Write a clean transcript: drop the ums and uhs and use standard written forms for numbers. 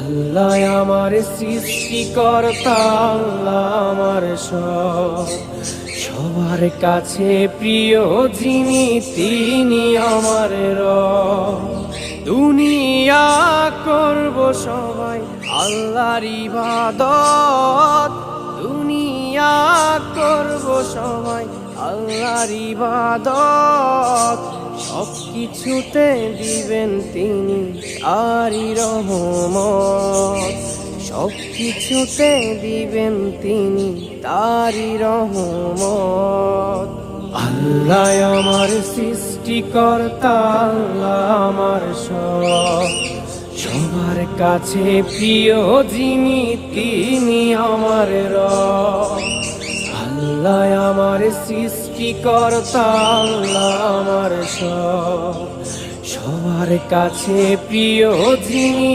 আল্লাহ আমার সৃষ্টিকর্তা, আল্লাহ আমার সব, সবার কাছে প্রিয় যিনি তিনি আমার রব। দুনিয়া করব সবাই আল্লাহর ইবাদত, দুনিয়া করব সবাই আল্লাহর ইবাদত, সব কিছুতে দিবেন তিনি তারই রহমত, সব কিছুতে দিবেন তিনি তারই রহমত। আল্লাহ আমার সৃষ্টিকর্তা, আল্লাহ আমার সব, সবার কাছে প্রিয় যিনি তিনি আমার রব। আল্লাহ আমার সৃষ্টিকর্তা, আল্লাহ আমার সব, সবার কাছে প্রিয় যিনি